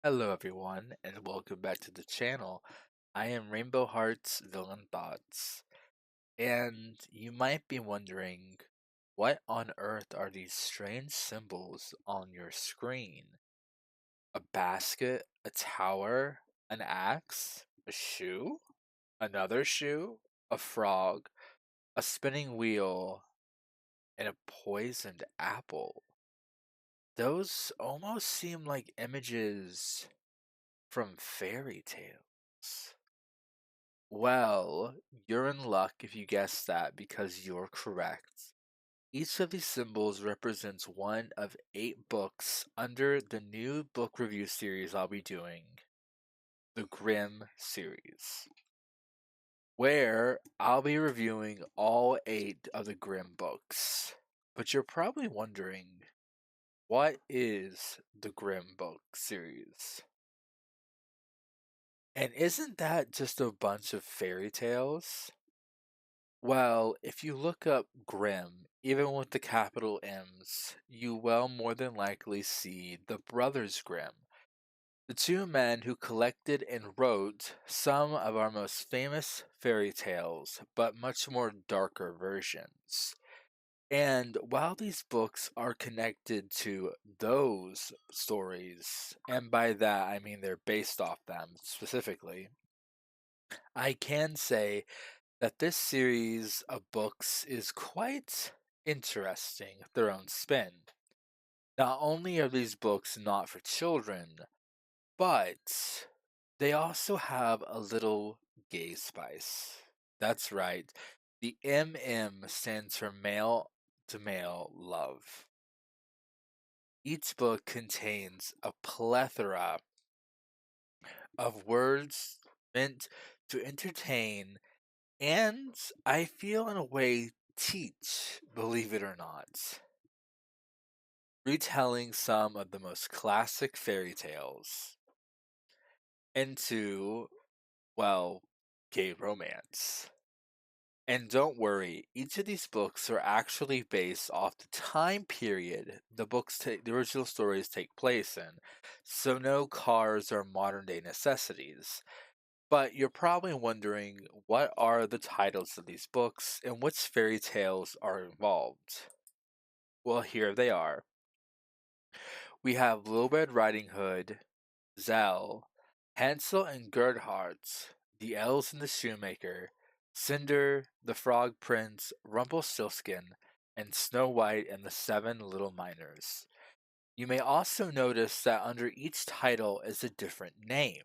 Hello everyone, and welcome back to the channel. I am Rainbow Heart's Villain Thoughts, and you might be wondering, what on earth are these strange symbols on your screen? A basket, a tower, an axe, a shoe, another shoe, a frog, a spinning wheel, and a poisoned apple. Those almost seem like images from fairy tales. Well, you're in luck if you guessed that because you're correct. Each of these symbols represents one of 8 books under the new book review series I'll be doing, the griMM series, where I'll be reviewing all 8 of the griMM books. But you're probably wondering, what is the griMM book series? And isn't that just a bunch of fairy tales? Well, if you look up Grimm, even with the capital M's, you will more than likely see the Brothers Grimm, the two men who collected and wrote some of our most famous fairy tales, but much more darker versions. And while these books are connected to those stories, and by that I mean they're based off them specifically, I can say that this series of books is quite interesting with their own spin. Not only are these books not for children, but they also have a little gay spice. That's right, the MM stands for male to male love. Each book contains a plethora of words meant to entertain and I feel in a way teach, believe it or not, retelling some of the most classic fairy tales into, well, gay romance. And don't worry, each of these books are actually based off the time period the original stories take place in, so no cars or modern day necessities. But you're probably wondering, what are the titles of these books and which fairy tales are involved? Well, here they are. We have Little Red Riding Hood, Zell, Hansel and Gerhardt, The Elves and the Shoemaker, Cinder, The Frog Prince, Rumpelstiltskin, and Snow White and the Seven Little Miners. You may also notice that under each title is a different name.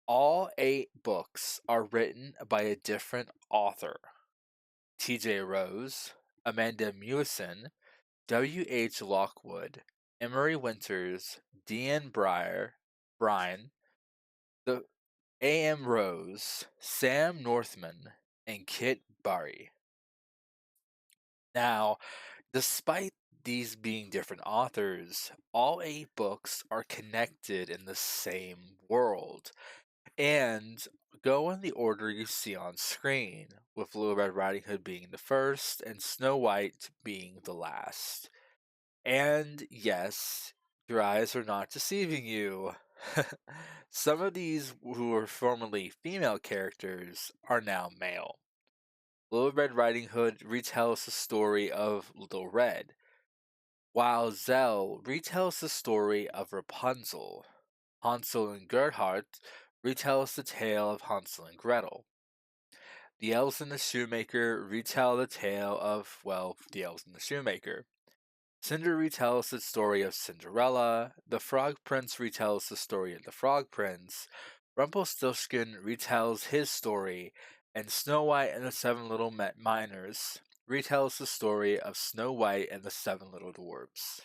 All 8 books are written by a different author. T.J. Rose, Amanda Mewison, W.H. Lockwood, Emery Winters, Dean Bryan, the A.M. Rose, Sam Northman, and Kit Barry. Now, despite these being different authors, all 8 books are connected in the same world and go in the order you see on screen, with Little Red Riding Hood being the first and Snow White being the last. And yes, your eyes are not deceiving you. Some of these who were formerly female characters are now male. Little Red Riding Hood retells the story of Little Red, while Zell retells the story of Rapunzel. Hansel and Gerhardt retells the tale of Hansel and Gretel. The Elves and the Shoemaker retell the tale of, well, the Elves and the Shoemaker. Cinder retells the story of Cinderella, the Frog Prince retells the story of the Frog Prince, Rumpelstiltskin retells his story, and Snow White and the Seven Little Miners retells the story of Snow White and the Seven Little Dwarfs.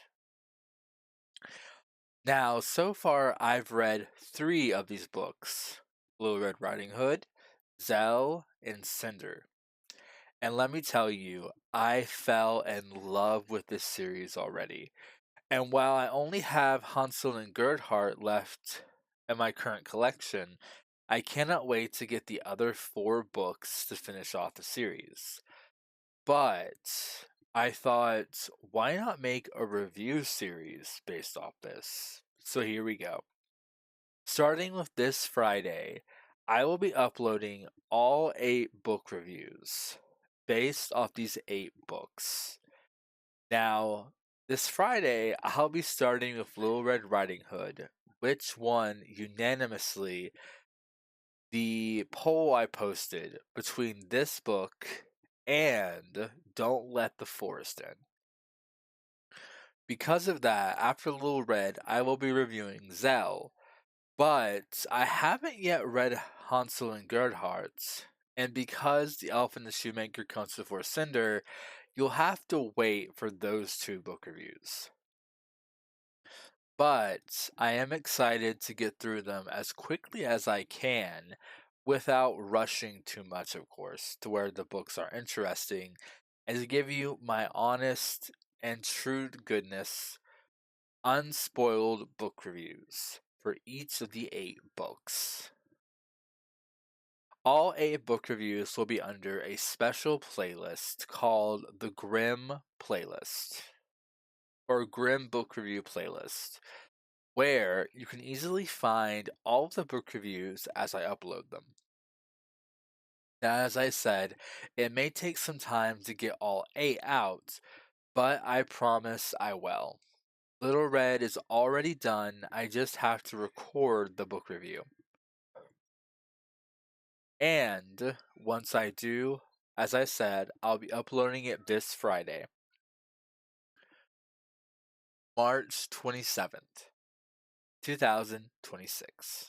Now, so far I've read 3 of these books, Little Red Riding Hood, Zell, and Cinder. And let me tell you, I fell in love with this series already. And while I only have Hansel and Gerhardt left in my current collection, I cannot wait to get the other 4 books to finish off the series. But I thought, why not make a review series based off this? So here we go. Starting with this Friday, I will be uploading all 8 book reviews based off these 8 books. Now, this Friday, I'll be starting with Little Red Riding Hood, which won unanimously the poll I posted between this book and Don't Let the Forest In. Because of that, after Little Red, I will be reviewing Zell, but I haven't yet read Hansel and Gerhardt, and because The Elf and the Shoemaker comes before Cinder, you'll have to wait for those 2 book reviews. But I am excited to get through them as quickly as I can without rushing too much, of course, to where the books are interesting, and to give you my honest and true to goodness, unspoiled book reviews for each of the 8 books. All 8 book reviews will be under a special playlist called the griMM playlist, or griMM book review playlist, where you can easily find all of the book reviews as I upload them. Now, as I said, it may take some time to get all 8 out, but I promise I will. Little Red is already done, I just have to record the book review. And once I do, as I said, I'll be uploading it this Friday, March 27th, 2026.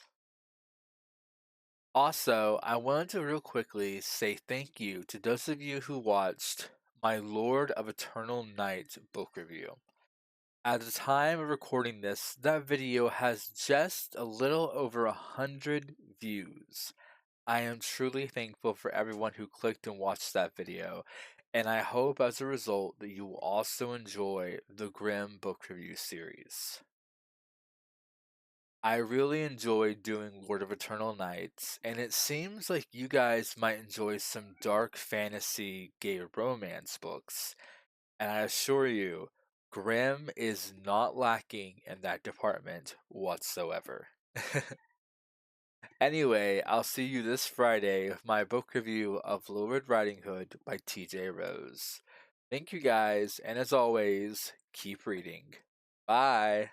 Also, I wanted to real quickly say thank you to those of you who watched my Lord of Eternal Night book review. At the time of recording this, that video has just a little over 100 views. I am truly thankful for everyone who clicked and watched that video, and I hope as a result that you will also enjoy the griMM book review series. I really enjoyed doing Lord of Eternal Nights, and it seems like you guys might enjoy some dark fantasy gay romance books, and I assure you, griMM is not lacking in that department whatsoever. Anyway, I'll see you this Friday with my book review of Little Red Riding Hood by TJ Rose. Thank you guys, and as always, keep reading. Bye!